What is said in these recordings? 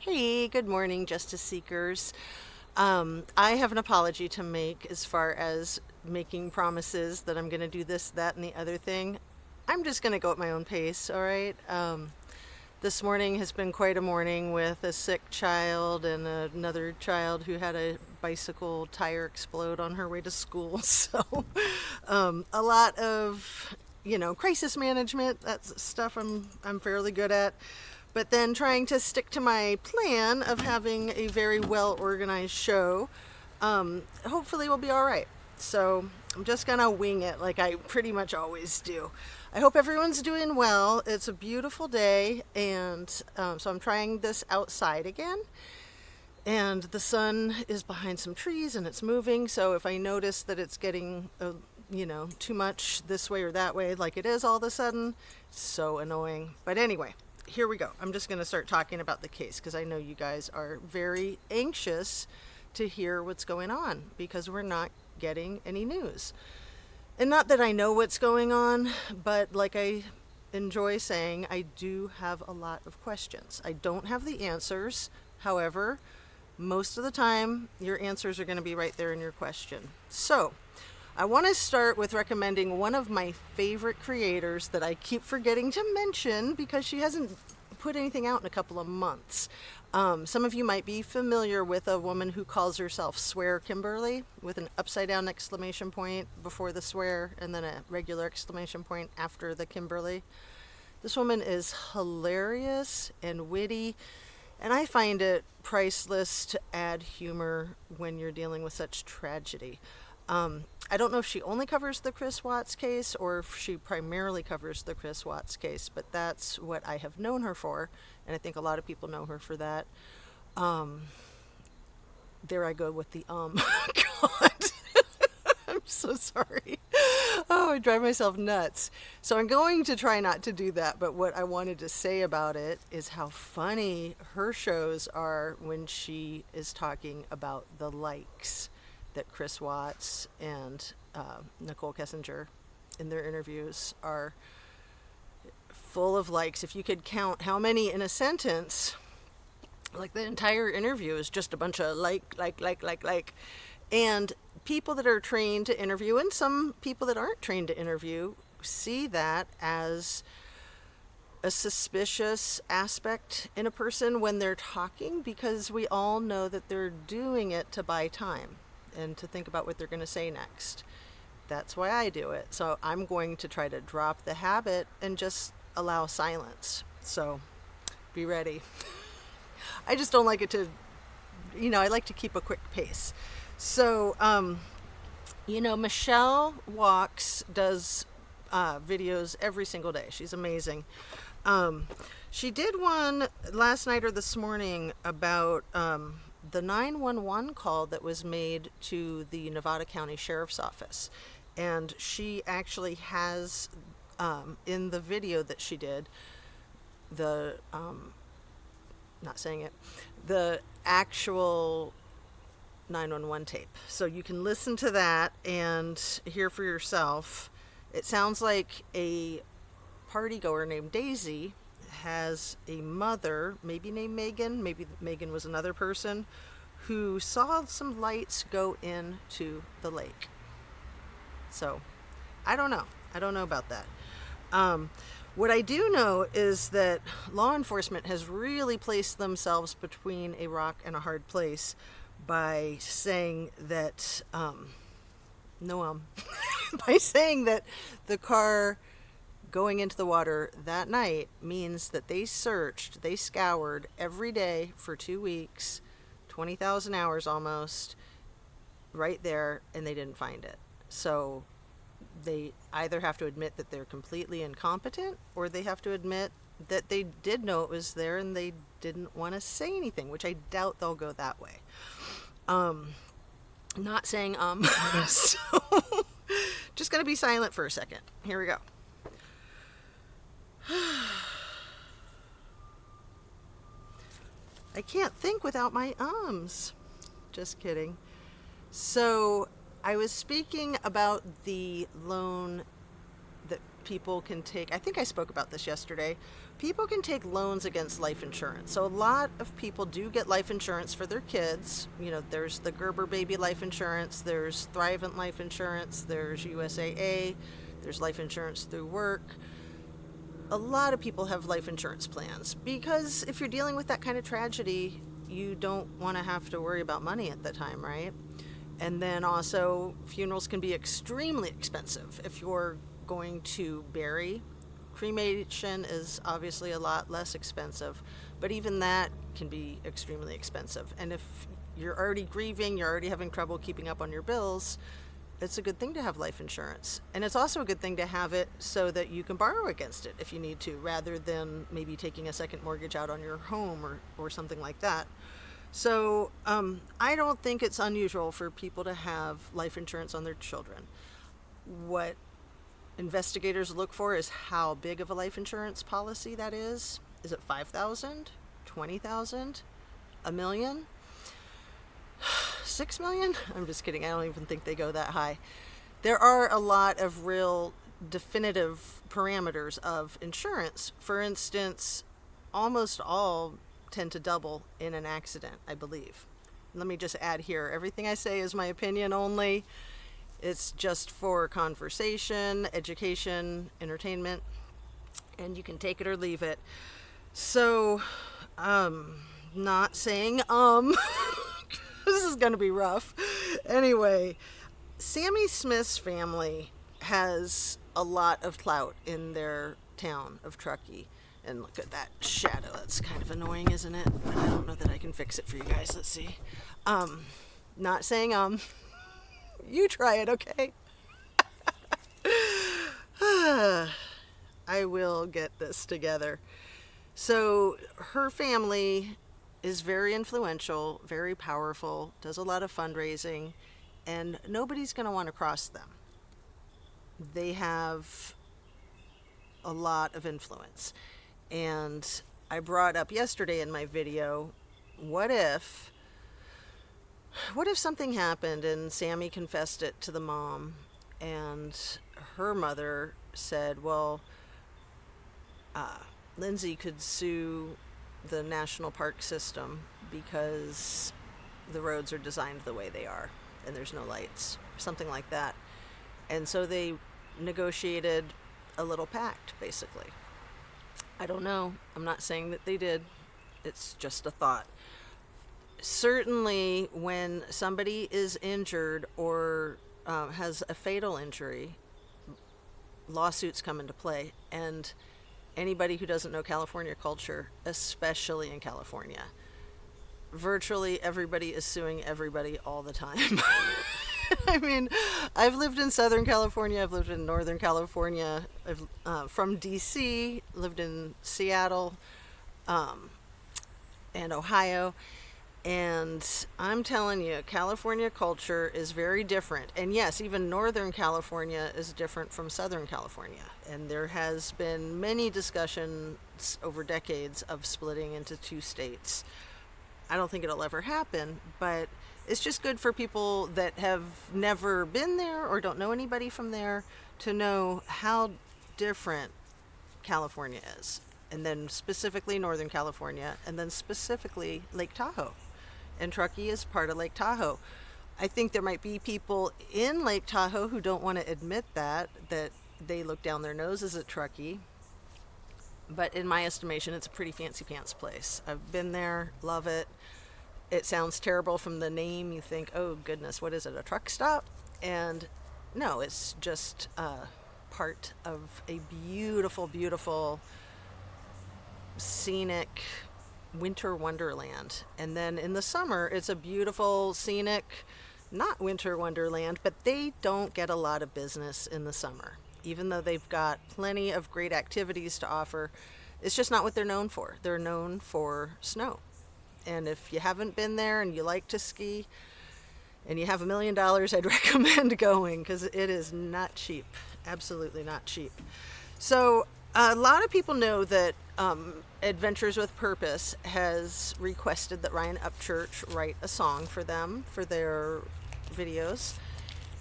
Hey, good morning, Justice Seekers. I have an apology to make as far as making promises that I'm going to do this, that, and the other thing. I'm just going to go at my own pace, all right? This morning has been quite a morning with a sick child and another child who had a bicycle tire explode on her way to school. So, a lot of, crisis management. That's stuff I'm fairly good at. But then trying to stick to my plan of having a very well organized show, hopefully will be all right. So I'm just gonna wing it like I pretty much always do. I hope everyone's doing well. It's a beautiful day, and so I'm trying this outside again. And the sun is behind some trees and it's moving. So if I notice that it's getting, too much this way or that way, like it is all of a sudden, so annoying. But anyway, here we go. I'm just going to start talking about the case because I know you guys are very anxious to hear what's going on because we're not getting any news. And not that I know what's going on, but like I enjoy saying, I do have a lot of questions. I don't have the answers. However, most of the time, your answers are going to be right there in your question. So, I want to start with recommending one of my favorite creators that I keep forgetting to mention because she hasn't put anything out in a couple of months. Some of you might be familiar with a woman who calls herself Swear Kimberly with an upside down exclamation point before the swear and then a regular exclamation point after the Kimberly. This woman is hilarious and witty, and I find it priceless to add humor when you're dealing with such tragedy. I don't know if she only covers the Chris Watts case or if she primarily covers the Chris Watts case, but that's what I have known her for, and I think a lot of people know her for that. There I go with the God. I'm so sorry. Oh, I drive myself nuts. So I'm going to try not to do that, but what I wanted to say about it is how funny her shows are when she is talking about the likes that Chris Watts and Nicole Kessinger in their interviews are full of likes. If you could count how many in a sentence, like the entire interview is just a bunch of like. And people that are trained to interview and some people that aren't trained to interview see that as a suspicious aspect in a person when they're talking because we all know that they're doing it to buy time and to think about what they're going to say next. That's why I do it. So I'm going to try to drop the habit and just allow silence. So be ready. I just don't like it to, I like to keep a quick pace. So, Michelle Walks does videos every single day. She's amazing. She did one last night or this morning about the 911 call that was made to the Nevada County Sheriff's Office. And she actually has, in the video that she did, the actual 911 tape. So you can listen to that and hear for yourself. It sounds like a party goer named Daisy has a mother, maybe named Megan, maybe Megan was another person, who saw some lights go into the lake. So, I don't know about that. What I do know is that law enforcement has really placed themselves between a rock and a hard place by saying that, by saying that the car going into the water that night means that they scoured every day for 2 weeks, 20,000 hours almost, right there, and they didn't find it. So they either have to admit that they're completely incompetent or they have to admit that they did know it was there and they didn't want to say anything, which I doubt they'll go that way. Not saying so just gonna be silent for a second. Here we go. I can't think without my ums. Just kidding. So I was speaking about the loan that people can take, I think I spoke about this yesterday, people can take loans against life insurance. So a lot of people do get life insurance for their kids. You know, there's the Gerber Baby Life Insurance, there's Thrivent Life Insurance, there's USAA, there's life insurance through work. A lot of people have life insurance plans because if you're dealing with that kind of tragedy, you don't want to have to worry about money at the time, right? And then also, funerals can be extremely expensive if you're going to bury. Cremation is obviously a lot less expensive, but even that can be extremely expensive. And if you're already grieving, you're already having trouble keeping up on your bills, it's a good thing to have life insurance. And it's also a good thing to have it so that you can borrow against it if you need to, rather than maybe taking a second mortgage out on your home or something like that. So I don't think it's unusual for people to have life insurance on their children. What investigators look for is how big of a life insurance policy that is. Is it $5,000, $20,000, $1 million, $6 million? I'm just kidding. I don't even think they go that high. There are a lot of real definitive parameters of insurance. For instance, almost all tend to double in an accident, I believe. Let me just add here, everything I say is my opinion only. It's just for conversation, education, entertainment, and you can take it or leave it. So, not saying this is going to be rough. Anyway, Sammy Smith's family has a lot of clout in their town of Truckee. And look at that shadow. That's kind of annoying, isn't it? But I don't know that I can fix it for you guys. Let's see. Not saying You try it, okay? I will get this together. So her family is very influential, very powerful, does a lot of fundraising, and nobody's going to want to cross them. They have a lot of influence. And I brought up yesterday in my video, what if something happened and Sammy confessed it to the mom and her mother said, well, Lindsay could sue the national park system because the roads are designed the way they are and there's no lights, something like that. And so they negotiated a little pact, basically. I don't know. I'm not saying that they did. It's just a thought. Certainly, when somebody is injured or has a fatal injury, lawsuits come into play. And anybody who doesn't know California culture, especially in California, virtually everybody is suing everybody all the time. I mean, I've lived in Southern California, I've lived in Northern California, I've from DC, lived in Seattle, and Ohio, and I'm telling you, California culture is very different. And yes, even Northern California is different from Southern California, and there has been many discussions over decades of splitting into two states. I don't think it'll ever happen, but it's just good for people that have never been there or don't know anybody from there to know how different California is. And then specifically Northern California, and then specifically Lake Tahoe. And Truckee is part of Lake Tahoe. I think there might be people in Lake Tahoe who don't want to admit that they look down their noses at Truckee. But in my estimation, it's a pretty fancy pants place. I've been there, love it. It sounds terrible from the name. You think, oh goodness, what is it, a truck stop? And no, it's just part of a beautiful, beautiful, scenic winter wonderland. And then in the summer, it's a beautiful, scenic, not winter wonderland, but they don't get a lot of business in the summer. Even though they've got plenty of great activities to offer, it's just not what they're known for. They're known for snow. And if you haven't been there and you like to ski and you have $1 million, I'd recommend going because it is not cheap. Absolutely not cheap. So a lot of people know that Adventures with Purpose has requested that Ryan Upchurch write a song for them for their videos.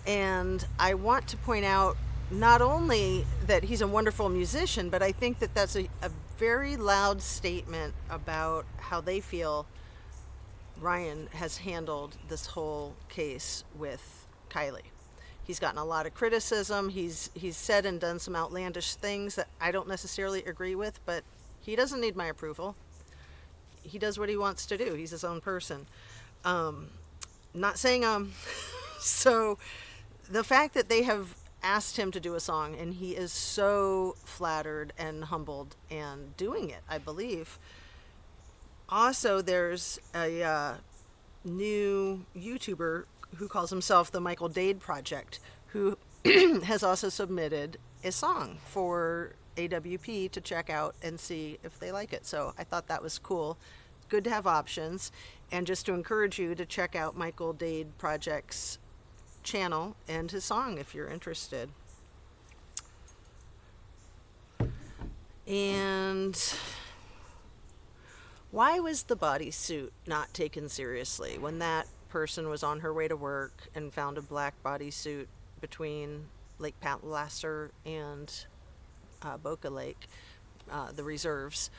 And I want to point out, not only that he's a wonderful musician, but I think that that's a very loud statement about how they feel Ryan has handled this whole case with Kiely. He's gotten a lot of criticism. He's said and done some outlandish things that I don't necessarily agree with, but he doesn't need my approval. He does what he wants to do. He's his own person. Not saying so the fact that they have asked him to do a song and he is so flattered and humbled and doing it, I believe. Also, there's a new YouTuber who calls himself the Michael Dade Project, who has also submitted a song for AWP to check out and see if they like it. So I thought that was cool. Good to have options. And just to encourage you to check out Michael Dade Project's channel and his song if you're interested. And why was the bodysuit not taken seriously when that person was on her way to work and found a black bodysuit between Lake Palliser and Boca Lake, the reserves?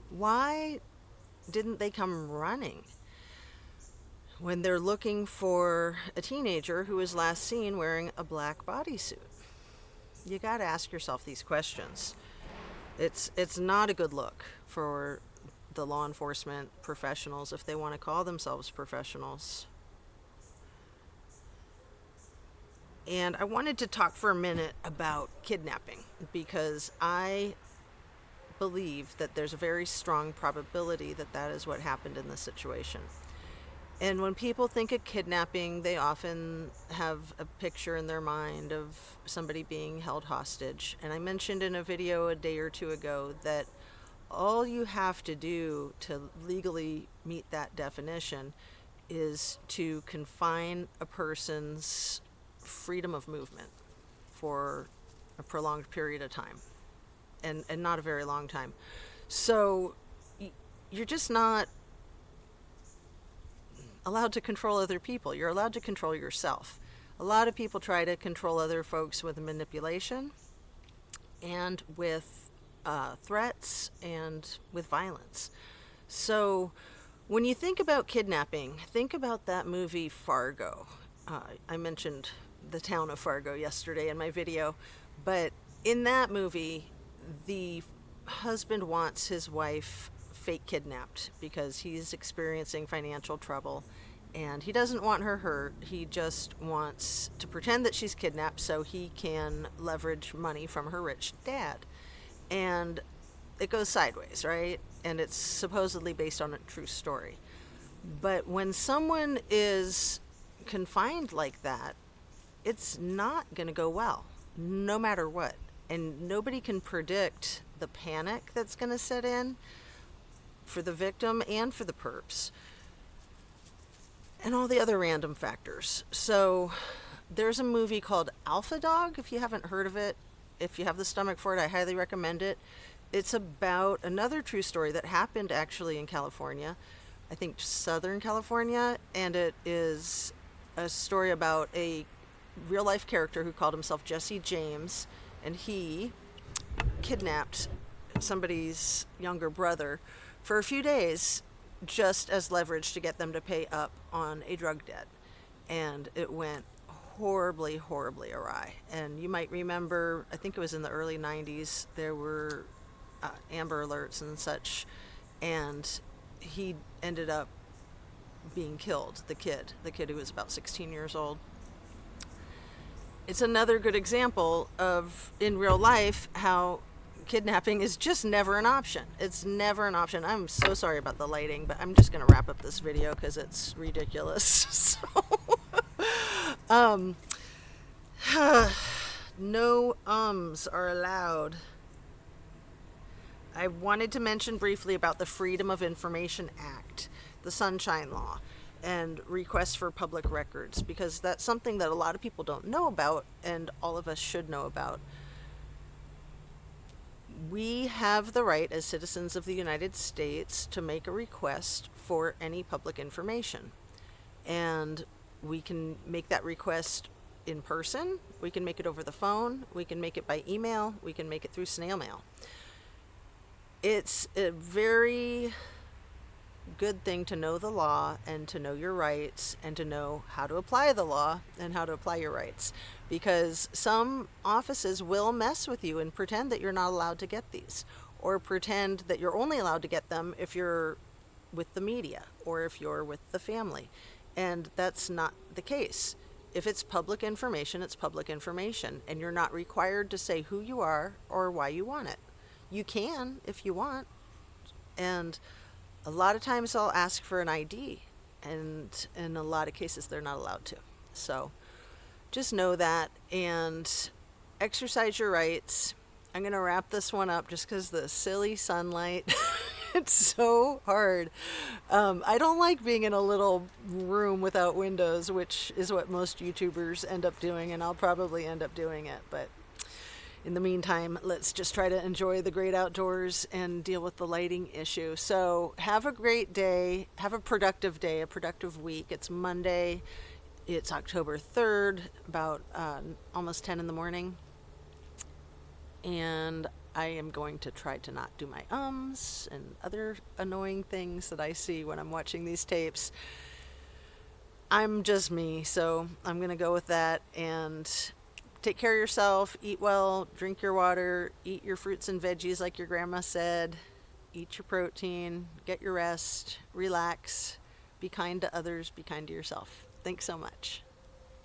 Why didn't they come running when they're looking for a teenager who was last seen wearing a black bodysuit? You got to ask yourself these questions. It's not a good look for the law enforcement professionals, if they want to call themselves professionals. And I wanted to talk for a minute about kidnapping because I believe that there's a very strong probability that that is what happened in this situation. And when people think of kidnapping, they often have a picture in their mind of somebody being held hostage. And I mentioned in a video a day or two ago that all you have to do to legally meet that definition is to confine a person's freedom of movement for a prolonged period of time, and not a very long time. So you're just not allowed to control other people. You're allowed to control yourself. A lot of people try to control other folks with manipulation and with threats and with violence. So when you think about kidnapping, think about that movie Fargo. I mentioned the town of Fargo yesterday in my video, but in that movie, the husband wants his wife fake kidnapped because he's experiencing financial trouble and he doesn't want her hurt. He just wants to pretend that she's kidnapped so he can leverage money from her rich dad. And it goes sideways, right? And it's supposedly based on a true story. But when someone is confined like that, it's not going to go well, no matter what. And nobody can predict the panic that's going to set in for the victim and for the perps and all the other random factors. So there's a movie called Alpha Dog. If you haven't heard of it, if you have the stomach for it, I highly recommend it. It's about another true story that happened actually in California, I think Southern California, and it is a story about a real life character who called himself Jesse James, and he kidnapped somebody's younger brother for a few days just as leverage to get them to pay up on a drug debt. And it went horribly, horribly awry. And you might remember, I think it was in the early 90s, there were Amber Alerts and such, and he ended up being killed, the kid who was about 16 years old. It's another good example of, in real life, how kidnapping is just never an option. It's never an option. I'm so sorry about the lighting, but I'm just going to wrap up this video because it's ridiculous. So, no ums are allowed. I wanted to mention briefly about the Freedom of Information Act, the Sunshine Law, and requests for public records, because that's something that a lot of people don't know about, and all of us should know about. We have the right as citizens of the United States to make a request for any public information. And we can make that request in person, we can make it over the phone, we can make it by email, we can make it through snail mail. It's a very good thing to know the law and to know your rights and to know how to apply the law and how to apply your rights, because some offices will mess with you and pretend that you're not allowed to get these, or pretend that you're only allowed to get them if you're with the media or if you're with the family, and that's not the case. If it's public information, it's public information, and you're not required to say who you are or why you want it. You can if you want, and a lot of times I'll ask for an ID, and in a lot of cases they're not allowed to. So just know that and exercise your rights. I'm going to wrap this one up just because the silly sunlight, it's so hard. I don't like being in a little room without windows, which is what most YouTubers end up doing, and I'll probably end up doing it. But in the meantime, let's just try to enjoy the great outdoors and deal with the lighting issue. So have a great day. Have a productive day, a productive week. It's Monday. It's October 3rd, about almost 10 in the morning. And I am going to try to not do my ums and other annoying things that I see when I'm watching these tapes. I'm just me, so I'm going to go with that. And take care of yourself, eat well, drink your water, eat your fruits and veggies like your grandma said, eat your protein, get your rest, relax, be kind to others, be kind to yourself. Thanks so much.